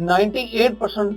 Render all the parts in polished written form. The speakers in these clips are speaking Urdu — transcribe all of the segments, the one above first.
98%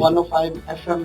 105 FM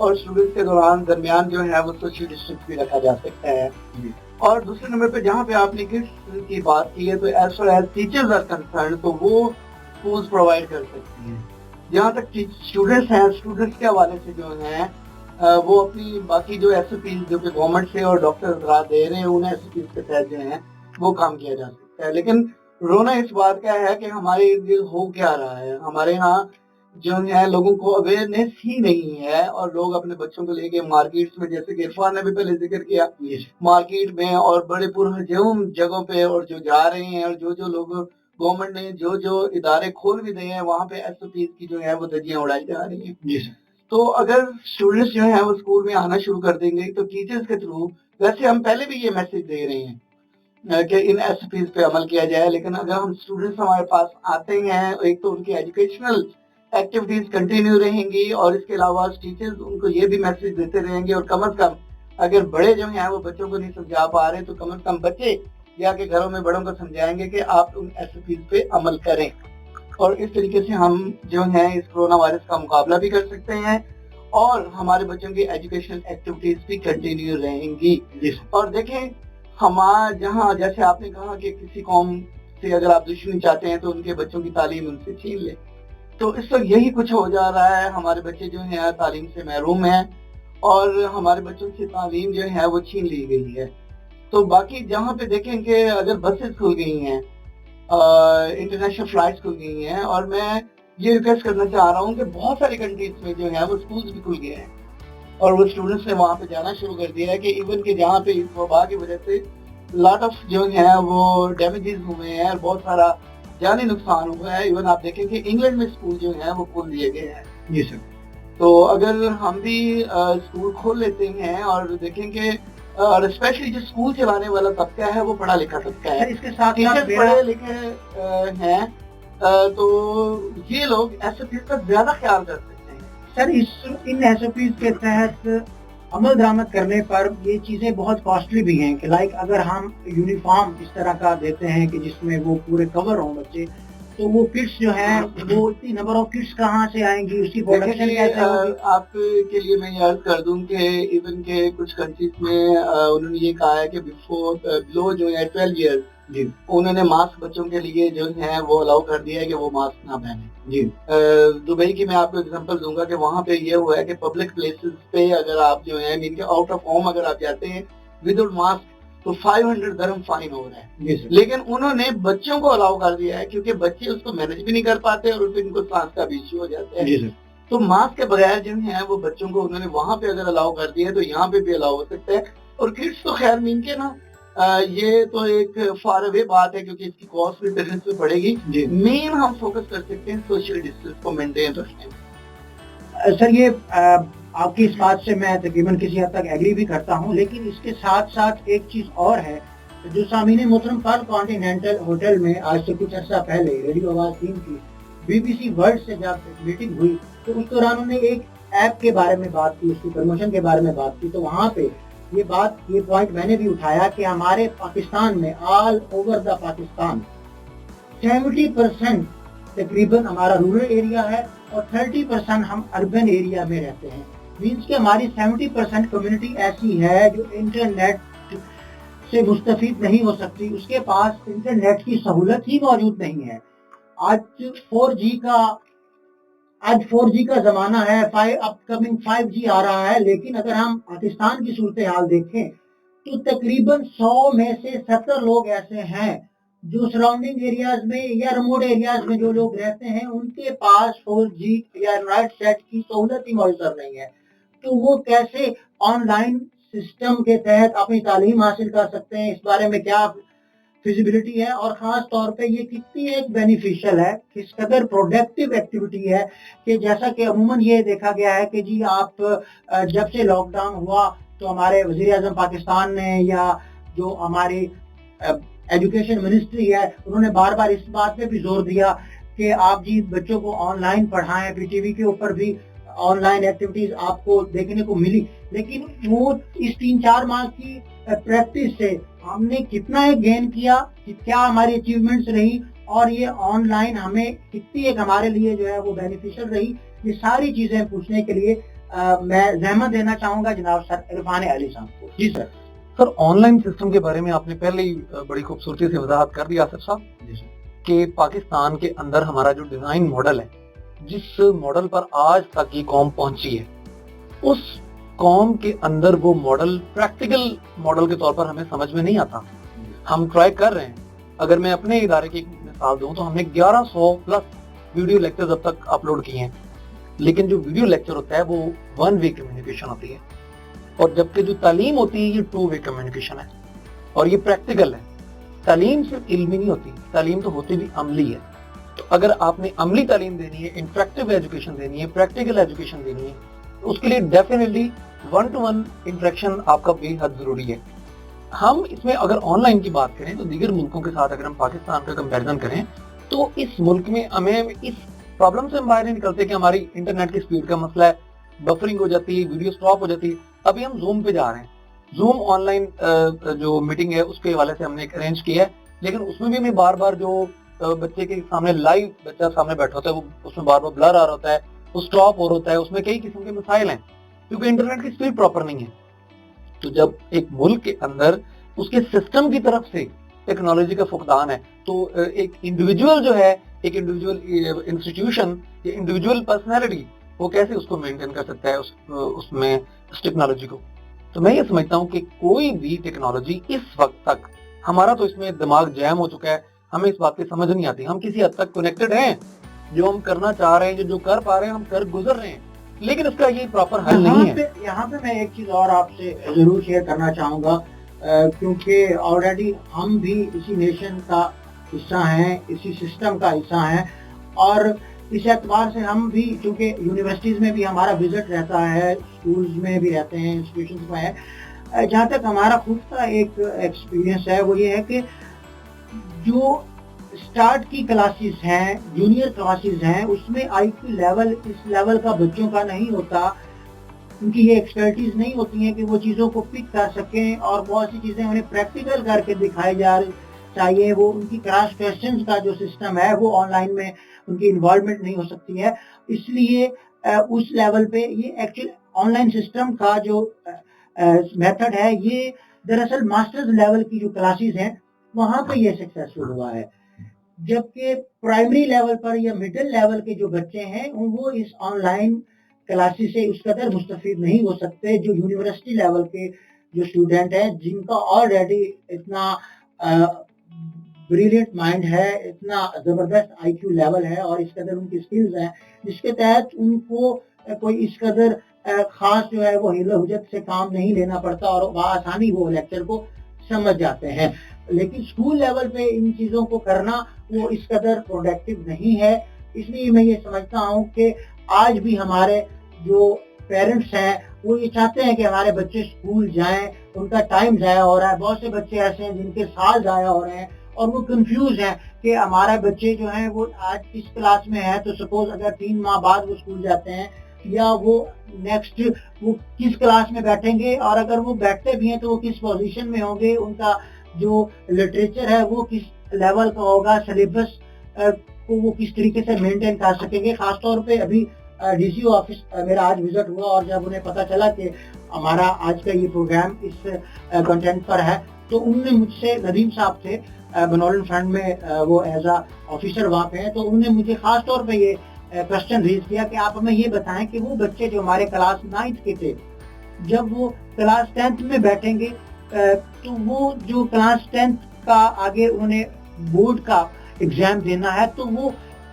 اور اسٹوڈنٹس کے درمیان جو ہے وہ سوشل ڈسٹینس بھی رکھا جا سکتا ہے. اور دوسرے نمبر پہ جہاں پہ آپ نے کڈس کی بات کی ہے تو as far as teachers are concern تو وہ اسکولز پرووائڈ کر سکتی ہیں. جہاں تک اسٹوڈنٹس ہیں, اسٹوڈنٹس کے حوالے سے جو ہیں وہ اپنی باقی جو ایس او پیز جو کہ گورنمنٹ سے اور ڈاکٹر حضرات دے رہے ہیں ان ایس او پیز کے تحت جو ہیں وہ کام کیا جا سکتا ہے. لیکن رونا اس بات کا ہے کہ ہمارے ہو کیا رہا ہے, ہمارے یہاں جو ہے لوگوں کو اویئرنیس ہی نہیں ہے اور لوگ اپنے بچوں کو لے کے مارکیٹس میں, جیسے کہ عرفان نے بھی پہلے ذکر کیا, مارکیٹ میں اور بڑے پرہجوم جگہوں پہ اور جو جا رہے ہیں اور جو لوگ گورنمنٹ نے جو ادارے کھول بھی دیے ہیں وہاں پہ ایس او پیز کی جو ہے وہ دھجیاں اڑائی جا رہی ہیں. تو اگر اسٹوڈنٹس جو ہیں وہ اسکول میں آنا شروع کر دیں گے تو ٹیچرز کے تھرو, ویسے ہم پہلے بھی یہ میسج دے رہے ہیں کہ ان ایس او پیز پہ عمل کیا جائے, لیکن اگر ہم اسٹوڈنٹس ہمارے پاس آتے ہیں ایک تو ان کی ایجوکیشنل ایکٹیویٹیز کنٹینیو رہیں گی اور اس کے علاوہ ٹیچرز ان کو یہ بھی میسج دیتے رہیں گے, اور کم از کم اگر بڑے جو ہیں وہ بچوں کو نہیں سمجھا پا رہے تو کم از کم بچے یا کے گھروں میں بڑوں کو سمجھائیں گے کہ آپ ان ایس او پیز پہ عمل کریں. اور اس طریقے سے ہم جو ہیں اس کرونا وائرس کا مقابلہ بھی کر سکتے ہیں اور ہمارے بچوں کی ایجوکیشنل ایکٹیویٹیز بھی کنٹینیو رہیں گی. اور دیکھیں ہمارا جہاں جیسے آپ نے کہا کہ کسی قوم سے اگر آپ دشمنی چاہتے ہیں تو ان کے بچوں کی تعلیم ان سے چھین لیں, تو اس وقت یہی کچھ ہو جا رہا ہے. ہمارے بچے جو ہیں تعلیم سے محروم ہیں اور ہمارے بچوں سے تعلیم جو ہے وہ چھین لی گئی ہے. تو باقی جہاں پہ دیکھیں کہ اگر بسز کھل گئی ہیں, انٹرنیشنل فلائٹس کھل گئی ہیں, اور میں یہ ریکویسٹ کرنا چاہ رہا ہوں کہ بہت ساری کنٹریز میں جو ہے وہ اسکولز بھی کھل گئے ہیں اور وہ اسٹوڈنٹس نے وہاں پہ جانا شروع کر دیا ہے کہ ایون کہ جہاں پہ اس وبا کی وجہ سے لاٹ آف جو ہیں وہ ڈیمیجز ہوئے ہیں اور بہت سارا جانی نقصان ہوا ہے. ایون آپ دیکھیں کہ انگلینڈ میں اسکول جو ہیں وہ کھول دیے گئے ہیں. جی سر. تو اگر ہم بھی اسکول کھول لیتے ہیں اور دیکھیں کہ اور اسپیشلی جو اسکول چلانے والا طبقہ ہے وہ پڑھا لکھا طبقہ ہے, اس کے ساتھ ٹیچر پڑھے لکھے ہیں, تو یہ لوگ ایس او پیز کا زیادہ خیال کر سکتے ہیں. سر ان ایس او پیز کے تحت عمل درآمد کرنے پر یہ چیزیں بہت کاسٹلی بھی ہیں کہ لائک اگر ہم یونیفارم اس طرح کا دیتے ہیں کہ جس میں وہ پورے کور ہوں بچے, تو وہ کٹس جو ہیں وہ اتنی نمبر آف کٹس کہاں سے آئیں گی, اس کی پروڈکشن کیسے ہوگی؟ آپ کے لیے میں یہ عرض کر دوں کہ ایون کہ کچھ کنٹریز میں انہوں نے یہ کہا ہے کہ بفور بلو جو ہے 12 ایئرز جی انہوں نے ماسک بچوں کے لیے جو ہے وہ الاؤ کر دیا ہے کہ وہ ماسک نہ پہنیں. جی دبئی کی میں آپ کو اگزامپل دوں گا کہ وہاں پہ یہ ہوا ہے کہ پبلک پلیسز پہ اگر آپ جو ہیں ان کے آؤٹ آف ہوم اگر آپ جاتے ہیں وداؤٹ ماسک تو 500 درہم فائن ہو رہا ہے. لیکن انہوں نے بچوں کو الاؤ کر دیا ہے کیونکہ بچے اس کو مینج بھی نہیں کر پاتے اور پھر ان کو سانس کا بھی ایشو ہو جاتا ہے. تو ماسک کے بغیر جو ہیں وہ بچوں کو انہوں نے وہاں پہ اگر الاؤ کر دیا ہے تو یہاں پہ بھی الاؤ ہو سکتا ہے. اور کڈس تو خیر مین کے نا یہ تو ایک فار اوے بات ہے کیونکہ اس کی کاسٹ بھی پیرنٹس پہ پڑے گی. مین ہم فوکس کر سکتے ہیں سوشل ڈسٹینس کو مینٹین رکھنے میں. سر یہ آپ کی اس بات سے میں تقریباً کسی حد تک ایگری بھی کرتا ہوں, لیکن اس کے ساتھ ساتھ ایک چیز اور ہے جو سامعین محترم پرل کانٹیننٹل ہوٹل میں آج سے کچھ عرصہ پہلے ریڈیو آواز ٹیم کی BBC ورلڈ سے جب میٹنگ ہوئی تو اس دوران انہوں نے ایک ایپ کے بارے میں بات کی, اس کی پروموشن کے بارے میں بات کی. تو وہاں پہ یہ پوائنٹ میں نے بھی اٹھایا کہ ہمارے پاکستان میں آل اوور دا پاکستان 70% تقریباً ہمارا رورل ایریا ہے اور 30% ہم اربن ایریا میں رہتے ہیں. مینس کہ ہماری 70% کمیونٹی ایسی ہے جو انٹرنیٹ سے مستفید نہیں ہو سکتی, اس کے پاس انٹرنیٹ کی سہولت ہی موجود نہیں ہے. آج 4G کا زمانہ ہے, اپ کمنگ 5G آ رہا ہے, لیکن اگر ہم پاکستان کی صورتحال دیکھیں تو تقریباً 100 میں سے 70 لوگ ایسے ہیں جو سراؤنڈنگ ایریاز میں یا ریموٹ ایریاز میں جو لوگ رہتے ہیں ان کے پاس 4G یا اینڈرائڈ سیٹ کی سہولت ہی میسر نہیں ہے. تو وہ کیسے آن لائن سسٹم کے تحت اپنی تعلیم حاصل کر سکتے ہیں, اس بارے میں کیا فیزیبلٹی ہے, اور خاص طور پہ یہ کتنی ایک بینیفیشل ہے, کس قدر پروڈکٹیو ایکٹیویٹی ہے کہ جیسا کہ عموماً یہ دیکھا گیا ہے کہ جی آپ جب سے لاک ڈاؤن ہوا تو ہمارے وزیر اعظم پاکستان نے یا جو ہماری ایجوکیشن منسٹری ہے انہوں نے بار بار اس بات پہ بھی زور دیا کہ آپ جی بچوں کو آن لائن پڑھائیں. PTV کے اوپر بھی آن لائن ایکٹیویٹیز آپ کو دیکھنے کو ملی, لیکن وہ اس 3-4 ماہ کی پریکٹس سے ہم نے کتنا ایک گین کیا, کیا ہماری اچیومنٹس رہی, اور یہ آن لائن ہمیں کتنی ایک ہمارے لیے جو ہے وہ بینیفیشل رہی. یہ ساری چیزیں پوچھنے کے لیے میں زحمت دینا چاہوں گا جناب سر عرفان علی صاحب کو. جی سر. سر آن لائن سسٹم کے بارے میں آپ نے پہلے ہی بڑی خوبصورتی سے وضاحت کر دی آصف صاحب. جی سر. کہ پاکستان کے اندر ہمارا جو ڈیزائن ماڈل ہے، جس ماڈل پر آج تک یہ قوم پہنچی ہے، اس قوم کے اندر وہ ماڈل پریکٹیکل ماڈل کے طور پر ہمیں سمجھ میں نہیں آتا. ہم ٹرائی کر رہے ہیں. اگر میں اپنے ادارے کی مثال دوں تو ہم نے 1100 پلس ویڈیو لیکچرز اب تک اپلوڈ کیے ہیں، لیکن جو ویڈیو لیکچر ہوتا ہے وہ 1 وے کمیونیکیشن ہوتی ہے، اور جبکہ جو تعلیم ہوتی ہے یہ 2 وے کمیونیکیشن ہے، اور یہ پریکٹیکل ہے. تعلیم صرف علمی نہیں ہوتی، تعلیم تو ہوتی بھی عملی ہے. تو اگر آپ نے عملی تعلیم دینی ہے، انٹریکٹیو ایجوکیشن دینی ہے، پریکٹیکل ایجوکیشن دینی ہے، تو اس کے لیے ڈیفینیٹلی 1-to-1 انٹریکشن آپ کا بے حد ضروری ہے. ہم اس میں اگر آن لائن کی بات کریں تو دیگر ملکوں کے ساتھ اگر ہم پاکستان کا کمپیریزن کریں تو اس ملک میں ہمیں اس پرابلم سے ہم باہر نہیں نکلتے کہ ہماری انٹرنیٹ کی سپیڈ کا مسئلہ ہے، بفرنگ ہو جاتی ہے، ویڈیو سٹاپ ہو جاتی ہے. ابھی ہم زوم پہ جا رہے ہیں. زوم آن لائن جو میٹنگ ہے اس کے حوالے سے ہم نے ایک ارینج کیا ہے، لیکن اس میں بھی ہمیں بار بار جو بچے کے سامنے لائیو بچہ سامنے بیٹھا ہوتا ہے وہ اس میں بار بار بلر آ رہا ہوتا ہے، وہ سٹاپ ہو رہا ہوتا ہے. اس میں کئی قسم کے مسائل ہیں کیونکہ انٹرنیٹ کی سپیڈ پراپر نہیں ہے. تو جب ایک ملک کے اندر اس کے سسٹم کی طرف سے ٹیکنالوجی کا فقدان ہے تو ایک انڈیویجول جو ہے، ایک انڈیویجول انسٹیٹیوشن یا انڈیویجول پرسنالٹی وہ کیسے اس کو مینٹین کر سکتا ہے اس میں اس ٹیکنالوجی کو. تو میں یہ سمجھتا ہوں کہ کوئی بھی ٹیکنالوجی اس وقت تک ہمارا تو اس میں دماغ جیم ہو چکا ہے، ہمیں اس بات کی سمجھ نہیں آتی. ہم کسی حد تک کنیکٹڈ ہیں، جو ہم کرنا چاہ رہے ہیں، جو کر پا رہے ہیں ہم کر گزر رہے ہیں، لیکن اس کا یہ پراپر حل نہیں ہے. یہاں پہ میں ایک چیز اور آپ سے ضرور شیئر کرنا چاہوں گا، کیونکہ آلریڈی ہم بھی اسی نیشن کا حصہ ہیں، اسی سسٹم کا حصہ ہیں، اور اس اعتبار سے ہم بھی چونکہ یونیورسٹیز میں بھی ہمارا وزٹ رہتا ہے، اسکولز میں بھی رہتے ہیں، انسٹیٹیوشنز میں ہے. جہاں تک ہمارا خود کا ایک ایکسپیرینس ہے وہ یہ ہے کہ جو اسٹارٹ کی کلاسز ہیں، جونیئر کلاسز ہیں، اس میں آئی کیو لیول اس لیول کا بچوں کا نہیں ہوتا. ان کی یہ ایکسپرٹیز نہیں ہوتی ہیں کہ وہ چیزوں کو پک کر سکیں، اور بہت سی چیزیں انہیں پریکٹیکل کر کے دکھائی جا چاہیے. وہ ان کی کراس کویسچنز کا جو سسٹم ہے وہ آن لائن میں ان کی انوالومنٹ نہیں ہو سکتی ہے. اس لیے اس لیول پہ یہ ایکچوئل آن لائن سسٹم کا جو میتھڈ ہے یہ دراصل ماسٹرز لیول کی جو کلاسز ہیں وہاں پہ یہ سکسیسفل ہوا ہے، جبکہ پرائمری لیول پر یا مڈل لیول کے جو بچے ہیں وہ اس آن لائن کلاسز سے اس قدر مستفید نہیں ہو سکتے جو یونیورسٹی لیول کے جو اسٹوڈنٹ ہیں، جن کا آلریڈی اتنا بریلینٹ مائنڈ ہے، اتنا زبردست آئی کیو لیول ہے، اور اس قدر ان کی سکلز ہیں جس کے تحت ان کو کوئی اس قدر خاص جو ہے وہ حیل و حجت سے کام نہیں لینا پڑتا، اور بآسانی وہ لیکچر کو سمجھ جاتے ہیں. لیکن اسکول لیول پہ ان چیزوں کو کرنا وہ اس قدر پروڈکٹیو نہیں ہے. اس لیے میں یہ سمجھتا ہوں کہ آج بھی ہمارے جو پیرنٹس ہیں وہ یہ چاہتے ہیں کہ ہمارے بچے اسکول جائیں، ان کا ٹائم ضائع ہو رہا ہے. بہت سے بچے ایسے ہیں جن کے سال ضائع ہو رہے ہیں اور وہ کنفیوز ہیں کہ ہمارے بچے جو ہیں وہ آج کس کلاس میں ہیں، تو سپوز اگر 3 ماہ بعد وہ اسکول جاتے ہیں یا وہ نیکسٹ وہ کس کلاس میں بیٹھیں گے، اور اگر وہ بیٹھتے بھی ہیں تو وہ کس پوزیشن میں ہوں گے، ان کا جو لٹریچر ہے وہ کس لیول کا ہوگا، سلیبس کو وہ کس طریقے سے مینٹین کر سکیں گے. خاص طور پہ ابھی ڈی سی او آفس میرا آج وزٹ ہوا، اور جب انہیں پتہ چلا کہ ہمارا آج کا یہ پروگرام اس کنٹینٹ پر ہے تو انہوں نے مجھ سے، ندیم صاحب تھے بنولن فرنٹ میں، وہ ایز اے آفیسر وہاں پہ ہیں، تو انہوں نے مجھے خاص طور پہ یہ کوشچن ریز کیا کہ آپ ہمیں یہ بتائیں کہ وہ بچے جو ہمارے کلاس 9th کے تھے جب وہ کلاس 10th میں بیٹھیں گے تو وہ جو کلاس 10th کا آگے انہوں نے بورڈ کا ایگزام دینا ہے، تو وہ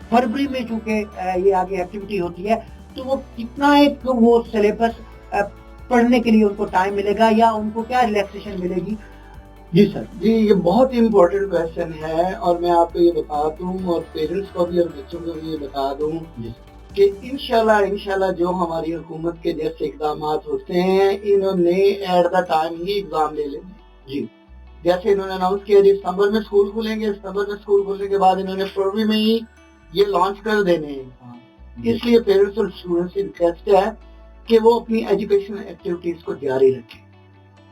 فروری میں چونکہ یہ آگے ایکٹیویٹی ہوتی ہے تو وہ کتنا ایک وہ سلیبس پڑھنے کے لیے ان کو ٹائم ملے گا، یا ان کو کیا ریلیکسیشن ملے گی. جی سر، جی یہ بہت ہی امپورٹنٹ کویشچن ہے، اور میں آپ کو یہ بتا دوں اور پیرنٹس کو بھی اور بچوں کو بھی یہ بتا دوں کہ انشاءاللہ جو ہماری حکومت کے جیسے اقدامات ہوتے ہیں انہوں نے ایٹ دا ٹائم ہی ایگزام لے لینے. جی جیسے انہوں نے اناؤنس کیا جی ستمبر میں اسکول کھلیں گے، ستمبر میں اسکول کھلنے کے بعد انہوں نے فروری میں ہی یہ لانچ کر دینے ہیں. اس لیے پیرنٹس اور اسٹوڈنٹس سے ریکویسٹ ہے کہ وہ اپنی ایجوکیشنل ایکٹیویٹیز کو جاری رکھیں،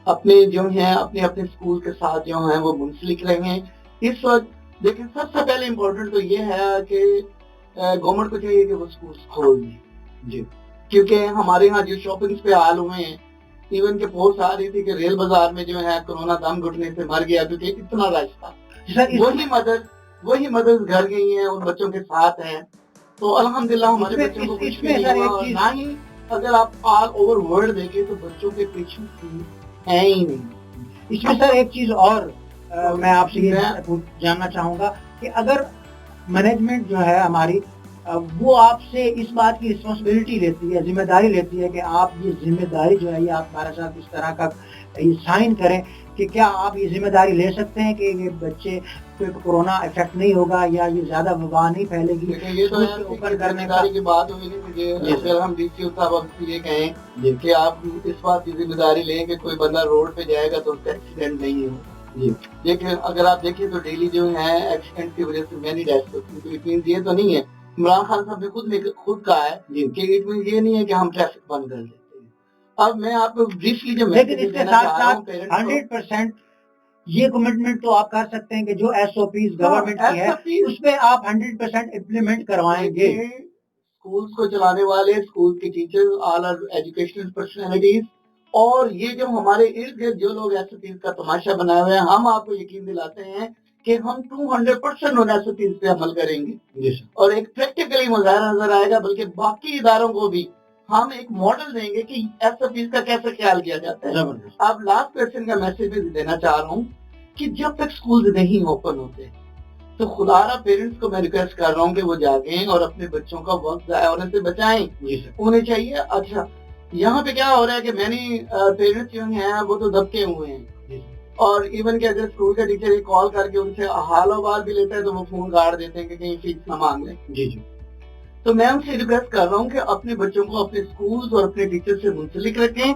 اپنے جو ہیں اپنے اسکول کے ساتھ جو ہیں وہ منسلک رہیں. اس وقت لیکن سب سے پہلے امپورٹنٹ تو یہ ہے کہ گورنمنٹ کو چاہیے کہ وہ اسکول کھول دیں. جی کیونکہ ہمارے ہاں جو شاپنگ پہ حال ہوئے ہیں، ایون کہ پوسٹ آ رہی تھی کہ ریل بازار میں جو ہے کورونا دم گھٹنے سے مر گیا کیونکہ اتنا رش تھا. وہی مدد گھر گئی ہیں، ان بچوں کے ساتھ ہیں. تو الحمدللہ ہمارے بچوں کو کچھ بھی نہیں ہوا. اور نہ ہی اگر آپ آل اوور ورلڈ دیکھیں تو بچوں کے پیچھے ہے ہی نہیں. اس میں سر ایک چیز اور میں آپ سے یہ جاننا چاہوں گا کہ اگر مینجمنٹ جو ہے ہماری وہ آپ سے اس بات کی رسپانسبلٹی لیتی ہے، ذمہ داری لیتی ہے کہ آپ یہ ذمہ داری جو ہے یہ آپ ہمارے ساتھ اس طرح کا سائن کریں کہ کیا آپ یہ ذمہ داری لے سکتے ہیں کہ یہ بچے کو کورونا افیکٹ نہیں ہوگا یا یہ زیادہ وبا نہیں پھیلے گی؟ یہ تو اوپر کرنے کی بات ہوئی نہیں. اگر ہم ڈی سی صاحب آپ سے یہ کہیں کہ آپ اس بات کی ذمہ داری لیں کہ کوئی بندہ روڈ پہ جائے گا تو اس کا ایکسیڈنٹ نہیں ہوگا. لیکن اگر آپ دیکھیں تو ڈیلی جو ہے ایکسیڈنٹ کی وجہ سے مینی ڈیتھس ہوتی ہیں. یہ تو نہیں ہے، عمران خان صاحب نے خود کہا ہے کہ اٹ مینس یہ نہیں ہے کہ ہم ٹریفک بند کر دیتے ہیں. اب میں آپ کو بریفلی جو لیکن اس کے ساتھ ساتھ 100% یہ کمٹمنٹ تو آپ کر سکتے ہیں کہ جو ایس او پیز گورنمنٹ کی ہے اس پہ آپ 100% امپلیمنٹ کروائیں گے. اسکولز کو چلانے والے، اسکول کے teachers, all are educational personalities, اور یہ جو ہمارے ارد گرد جو لوگ ایس او پیز کا تماشا بنائے ہوئے ہیں، ہم آپ کو یقین دلاتے ہیں کہ ہم 200% ان ایس او پیز پہ عمل کریں گے. اور ایک پریکٹیکلی مظاہرہ نظر آئے گا، بلکہ باقی اداروں کو بھی ہم ایک ماڈل دیں گے کہ ایس او پیز کا کیسے خیال کیا جاتا ہے. اب لاسٹ کویسچن کا میسج بھی دینا چاہ رہا ہوں کہ جب تک اسکول نہیں اوپن ہوتے تو خدارا پیرنٹس کو میں ریکویسٹ کر رہا ہوں کہ وہ جاگیں اور اپنے بچوں کا وقت ضائع ہونے سے بچائیں. انہیں چاہیے. اچھا یہاں پہ کیا ہو رہا ہے کہ میں نے پیرنٹس جو ہیں وہ تو دبکے ہوئے ہیں، اور ایون کہ اگر اسکول کا ٹیچر ایک کال کر کے ان سے حال و بال بھی لیتا ہے تو وہ فون کاٹ دیتے ہیں کہ کہیں فیس نہ مانگ لیں. تو میں ان سے ریکویسٹ کر رہا ہوں کہ اپنے بچوں کو اپنے اسکول اور اپنے ٹیچر سے منسلک رکھیں،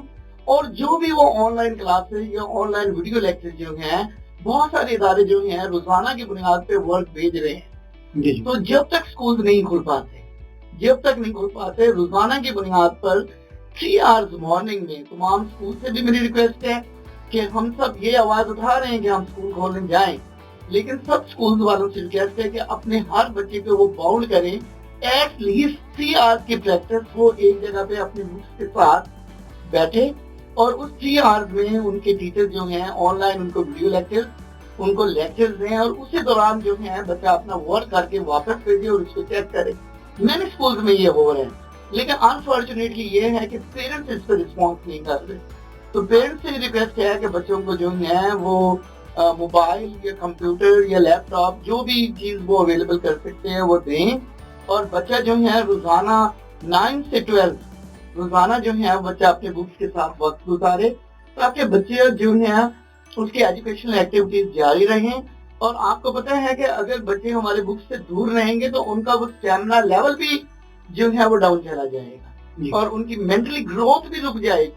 اور جو بھی وہ آن لائن کلاسز یا آن لائن ویڈیو لیکچر جو ہیں، بہت سارے ادارے جو ہیں روزانہ کی بنیاد پہ ورک بھیج رہے ہیں. تو جب تک اسکول نہیں کھل پاتے روزانہ کی بنیاد پر 3 hours مارننگ میں تمام اسکول سے بھی میری ریکویسٹ ہے کہ ہم سب یہ آواز اٹھا رہے ہیں کہ ہم اسکول کھولنے جائیں، لیکن سب اسکول والوں سے ریکویسٹ ہے کہ اپنے ہر بچے کو وہ باؤنڈ کریں ایٹ لیسٹ 3 hours کی پریکٹس. وہ ایک جگہ پہ اپنے بکس کے ساتھ بیٹھے اور اس 3 hours میں ان کے ٹیچر جو ہیں آن لائن ان کو ویڈیو لیکچر، ان کو لیکچرز دیں، اور اسی دوران جو ہے بچہ اپنا ورک کر کے واپس بھیجے اور اس کو چیک کرے. میں نے اسکول میں یہ ہو رہے ہیں، لیکن انفارچونیٹلی یہ ہے کہ پیرنٹس اس پہ رسپانس نہیں کر رہے. تو پیرنٹس سے ریکویسٹ ہے کہ بچوں کو جو ہے وہ موبائل یا کمپیوٹر یا لیپ ٹاپ جو بھی چیز وہ اویلیبل کر سکتے ہیں وہ دیں، اور بچہ جو ہے روزانہ 9 سے 12 روزانہ جو ہے بچہ اپنے بکس کے ساتھ وقت گزارے، تاکہ بچے جو ہیں اس کی ایجوکیشنل ایکٹیویٹیز جاری رہیں. اور آپ کو پتہ ہے کہ اگر بچے ہمارے بکس سے دور رہیں گے تو ان کا وہ اسٹیمنا لیول بھی جو ہے وہ ڈاؤن چلا جائے گا اور ان کی مینٹلی گروتھ بھی رک جائے گی.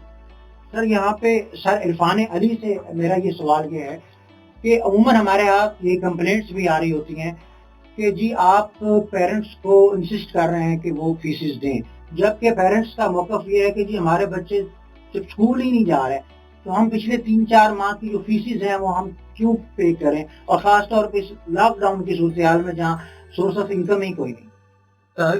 سر یہاں پہ سر عرفان علی سے میرا یہ سوال یہ ہے کہ عموماً ہمارے یہاں یہ کمپلینٹس بھی آ رہی ہوتی ہیں کہ جی آپ پیرنٹس کو انسسٹ کر رہے ہیں کہ وہ فیسز دیں، جبکہ پیرنٹس کا موقف یہ ہے کہ جی ہمارے بچے جب اسکول ہی نہیں جا رہے تو ہم پچھلے 3-4 ماہ کی جو فیسز ہیں وہ ہم کیوں پے کریں، اور خاص طور پہ لاک ڈاؤن کی صورتحال میں جہاں سورس آف انکم ہی کوئی نہیں.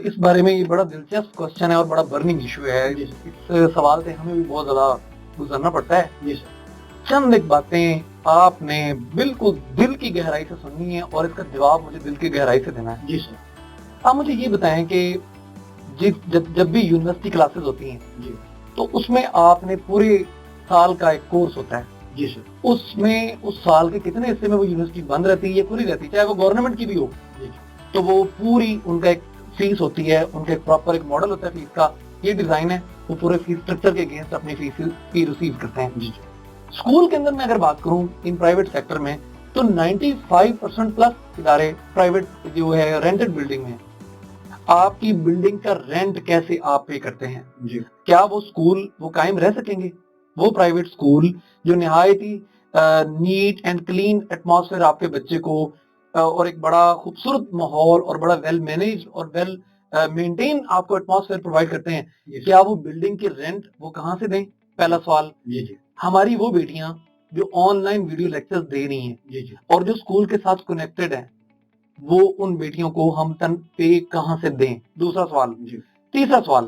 اس بارے میں یہ بڑا دلچسپ کوشچن ہے اور بڑا برننگ ایشو ہے. اس سوال سے ہمیں بھی بہت زیادہ گزرنا پڑتا ہے. جی سر. چند ایک باتیں آپ نے بالکل دل کی گہرائی سے سننی ہے اور اس کا جواب مجھے دل کی گہرائی سے دینا ہے. جی سر. آپ مجھے یہ بتائیں کہ جب بھی یونیورسٹی کلاسز ہوتی ہیں جی تو اس میں آپ نے پورے سال کا ایک کورس ہوتا ہے. جی سر. اس میں اس سال کے کتنے حصے میں وہ یونیورسٹی بند رہتی ہے یا کھلی رہتی ہے، چاہے وہ گورنمنٹ کی بھی ہو، تو وہ پوری ان کا ایک فیس ہوتی ہے، ان کا ایک پراپر ایک ماڈل ہوتا ہے فیس کا، یہ ڈیزائن ہے، وہ پورے فیس اسٹرکچر کے اگینسٹ اپنی فیس کی ریسیو کرتے ہیں. جی. اسکول کے اندر میں اگر بات کروں ان پرائیویٹ سیکٹر میں تو 95% پلس ادارے پرائیویٹ جو ہے رینٹڈ بلڈنگ میں. آپ کی بلڈنگ کا رینٹ کیسے آپ پے کرتے ہیں؟ جی. کیا وہ اسکول وہ قائم رہ سکیں گے؟ وہ پرائیویٹ اسکول جو نہایت ہی نیٹ اینڈ کلین ایٹماسفیئر آپ کے بچے کو اور ایک بڑا خوبصورت ماحول اور بڑا ویل مینیج اور ویل مینٹین آپ کو ایٹماسفیئر پرووائڈ کرتے ہیں، کیا وہ بلڈنگ کے رینٹ وہ کہاں سے دیں؟ پہلا سوال. ہماری وہ بیٹیاں جو آن لائن ویڈیو لیکچر دے رہی ہیں اور جو اسکول کے ساتھ کنیکٹڈ ہیں، وہ ان بیٹیوں کو ہم تن پے کہاں سے دیں؟ دوسرا سوال. تیسرا سوال،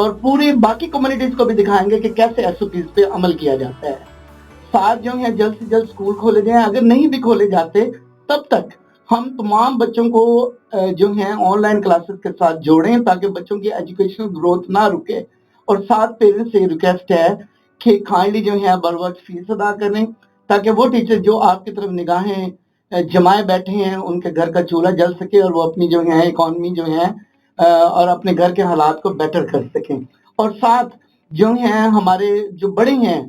اور پوری باقی کمیونٹیز کو بھی دکھائیں گے کہ کیسے SOPs پہ عمل کیا جاتا ہے. ساتھ جو ہے جلد سے جلد اسکول کھولے جائیں, اگر نہیں بھی کھولے جاتے تب تک ہم تمام بچوں کو جو ہیں آن لائن کلاسز کے ساتھ جوڑیں تاکہ بچوں کی ایجوکیشنل گروتھ نہ رکے. اور ساتھ پیرنٹس سے ریکویسٹ ہے کہ کائنڈلی جو ہے بر وقت فیس ادا کریں تاکہ وہ ٹیچر جو آپ کی طرف نگاہیں جمائے بیٹھے ہیں ان کے گھر کا چولہا جل سکے اور وہ اپنی جو ہے اکانومی جو ہے اور اپنے گھر کے حالات کو بیٹر کر سکیں. اور ساتھ جو ہیں ہمارے جو بڑے ہیں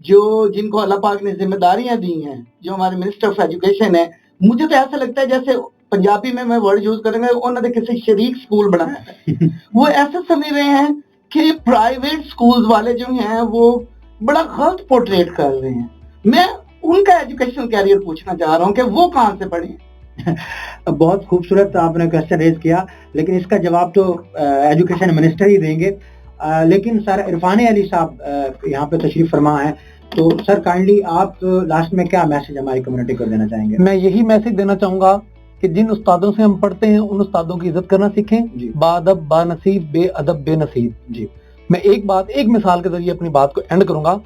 جن کو اللہ پاک نے ذمہ داریاں دی ہیں, جو ہمارے منسٹر آف ایجوکیشن ہے, مجھے تو ایسا لگتا ہے جیسے پنجابی میں ورڈ یوز کریں گے انہوں نے کسی شریک سکول بنایا ہے. وہ ایسا سمجھ رہے ہیں کہ پرائیویٹ سکولز والے جو ہیں وہ بڑا غلط پورٹریٹ کر رہے ہیں. میں ان کا ایجوکیشنل کیریئر پوچھنا چاہ رہا ہوں کہ وہ کہاں سے پڑھیں. بہت خوبصورت آپ نے کویسچن ریز کیا, لیکن اس کا جواب تو ایجوکیشن منسٹر ہی دیں گے. لیکن سر عرفان علی صاحب یہاں پہ تشریف فرما ہے, تو سر کائنڈلی آپ لاسٹ میں کیا میسج ہماری کمیونٹی کو دینا چاہیں گے؟ میں یہی میسج دینا چاہوں گا کہ جن استادوں سے ہم پڑھتے ہیں ان استادوں کی عزت کرنا سیکھیں. با ادب با نصیب, بے ادب بے نصیب. جی میں ایک مثال کے ذریعے اپنی بات کو اینڈ کروں گا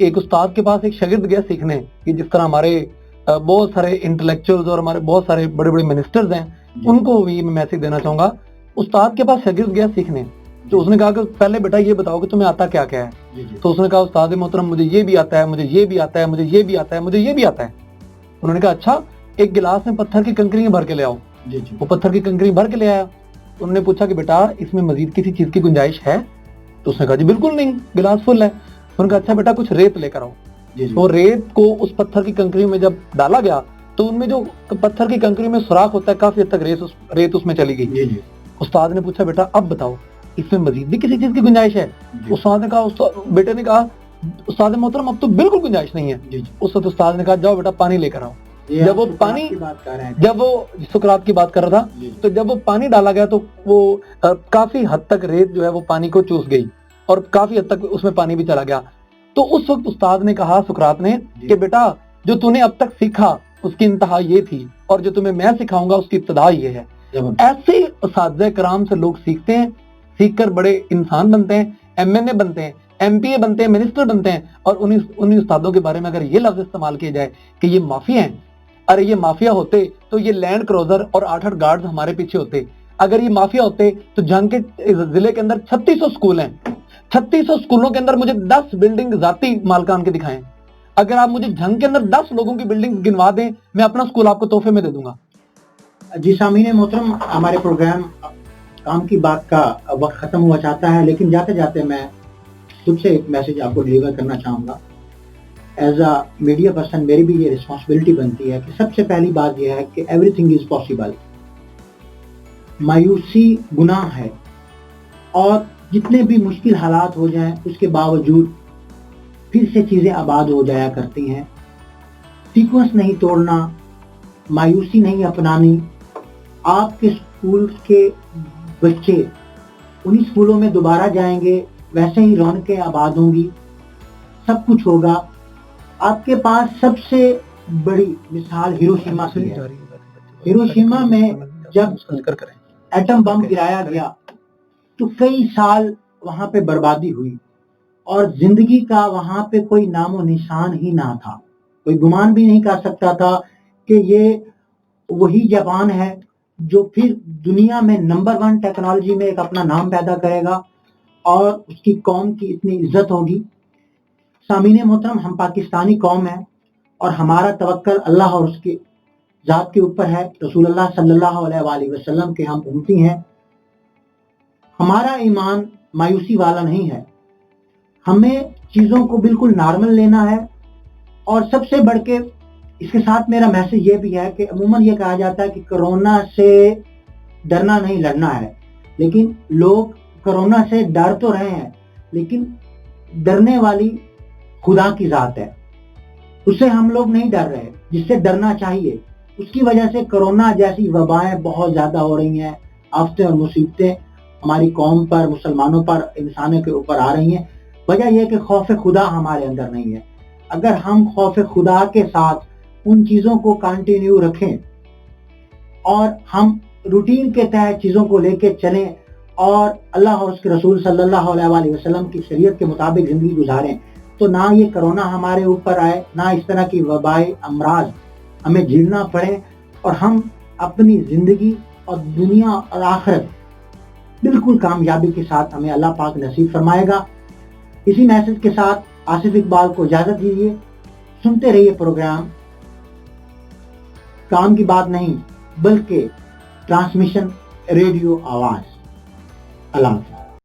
کہ ایک استاد کے پاس ایک شاگرد گیا سیکھنے کہ جس طرح ہمارے بہت سارے انٹلیکچوئلز اور ہمارے بہت سارے بڑے بڑے منسٹرز ہیں, ان کو بھی میں میسج دینا چاہوں گا. استاد کے پاس شاگرد گیا سیکھنے, تو اس نے کہا کہ پہلے بیٹا یہ بتاؤ کہ تمہیں آتا کیا کیا ہے. تو اس نے کہا استاد محترم مجھے یہ بھی آتا ہے, مجھے یہ بھی آتا ہے, مجھے یہ بھی آتا ہے, مجھے یہ بھی آتا ہے. انہوں نے کہا اچھا ایک گلاس میں پتھر کی کنکریاں بھر کے لے آؤ. وہ پتھر کی کنکری بھر کے لے آیا. انہوں نے پوچھا کہ بیٹا اس میں مزید کسی چیز کی گنجائش ہے؟ تو اس نے کہا جی بالکل نہیں, گلاس فل ہے. انہوں نے کہا اچھا بیٹا کچھ ریت لے کر آؤ. وہ ریت کو اس پتھر کی کنکری میں جب ڈالا گیا تو ان میں جو پتھر کی کنکری میں سوراخ ہوتا ہے کافی حد تک ریت اس میں چلی گئی. استاد نے پوچھا بیٹا اب بتاؤ اس میں مزید بھی کسی چیز کی گنجائش ہے؟ استاد نے کہا, بیٹے نے کہا استاد محترم اب تو بالکل گنجائش نہیں ہے. اس وقت استاد نے کہا جاؤ بیٹا پانی لے کر آؤ. جب وہ سقراط کی بات کر رہا تھا, تو جب وہ پانی ڈالا گیا تو وہ کافی حد تک ریت جو ہے وہ پانی کو چوس گئی اور کافی حد تک اس میں پانی بھی چلا گیا. تو اس وقت استاد نے کہا سقراط نے کہ بیٹا جو تو نے اب تک سیکھا اس کی انتہا یہ تھی اور جو تمہیں میں سکھاؤں گا اس کی ابتدا یہ ہے. ایسے اساتذہ کرام سے لوگ سیکھتے ہیں, سیکھ کر بڑے انسان بنتے ہیں, MNA بنتے ہیں, MPA بنتے ہیں, منسٹر بنتے ہیں. اور انہی استادوں کے بارے میں اگر یہ لفظ استعمال کیے جائے کہ یہ مافیا ہیں, ارے یہ مافیا ہوتے تو یہ لینڈ کروزر اور 8 گارڈز ہمارے پیچھے ہوتے. اگر یہ مافیا ہوتے تو جنگ کے ضلع کے اندر 3600 سکول ہیں. 3600 سکولوں کے اندر مجھے 10 بلڈنگ ذاتی مالکان کے دکھائیں. اگر آپ مجھے جنگ کے اندر 10 لوگوں کی بلڈنگ گنوا دیں, میں اپنا سکول آپ کو تحفے میں دے دوں گا. جی سامعین محترم, ہمارے پروگرام کام کی بات کا وقت ختم ہوا چاہتا ہے, لیکن جاتے جاتے میں خود سے ایک میسج آپ کو ڈیلیور کرنا چاہوں گا. ایز اے میڈیا پرسن میری بھی یہ رسپانسبلٹی بنتی ہے کہ سب سے پہلی بات یہ ہے کہ ایوری تھنگ از پاسبل. مایوسی گناہ ہے, اور جتنے بھی مشکل حالات ہو جائیں اس کے باوجود پھر سے چیزیں آباد ہو جایا کرتی ہیں. سیکوینس نہیں توڑنا, مایوسی نہیں اپنانی. آپ کے اسکول کے بچے انہی اسکولوں میں دوبارہ جائیں گے, ویسے ہی رونقیں آباد ہوں گی, سب کچھ ہوگا. آپ کے پاس سب سے بڑی مثال ہیروشیما کی ہے. ہیروشیما میں جب ایٹم بم گرایا گیا تو کئی سال وہاں پہ بربادی ہوئی, اور زندگی کا وہاں پہ کوئی نام و نشان ہی نہ تھا. کوئی گمان بھی نہیں کر سکتا تھا کہ یہ وہی جاپان ہے جو پھر دنیا میں نمبر 1 ٹیکنالوجی میں ایک اپنا نام پیدا کرے گا اور اس کی قوم کی اتنی عزت ہوگی. سامعین محترم, ہم پاکستانی قوم ہیں اور ہمارا توکل اللہ اور اس کی ذات کے اوپر ہے. رسول اللہ صلی اللہ علیہ وآلہ وسلم کے ہم امتی ہیں. ہمارا ایمان مایوسی والا نہیں ہے. ہمیں چیزوں کو بالکل نارمل لینا ہے. اور سب سے بڑھ کے اس کے ساتھ میرا میسج یہ بھی ہے کہ عموماً یہ کہا جاتا ہے کہ کرونا سے ڈرنا نہیں لڑنا ہے, لیکن لوگ کرونا سے ڈر تو رہے ہیں, لیکن ڈرنے والی خدا کی ذات ہے, اس سے ہم لوگ نہیں ڈر رہے جس سے ڈرنا چاہیے. اس کی وجہ سے کرونا جیسی وبائیں بہت زیادہ ہو رہی ہیں, آفتیں اور مصیبتیں ہماری قوم پر, مسلمانوں پر, انسانوں کے اوپر آ رہی ہیں. وجہ یہ کہ خوف خدا ہمارے اندر نہیں ہے. اگر ہم خوف خدا کے ساتھ ان چیزوں کو کنٹینیو رکھیں اور ہم روٹین کے تحت چیزوں کو لے کے چلیں اور اللہ اور اس کے رسول صلی اللہ علیہ وسلم کی شریعت کے مطابق زندگی گزاریں تو نہ یہ کرونا ہمارے اوپر آئے، نہ اس طرح کی وبائی امراض ہمیں جھیلنا پڑے، اور ہم اپنی زندگی اور دنیا اور آخرت بالکل کامیابی کے ساتھ ہمیں اللہ پاک نصیب فرمائے گا۔ اسی میسج کے ساتھ آصف اقبال کو اجازت دیجیے، سنتے رہیے پروگرام کام کی بات نہیں بلکہ ٹرانسمیشن ریڈیو آواز۔ اللہ حافظ۔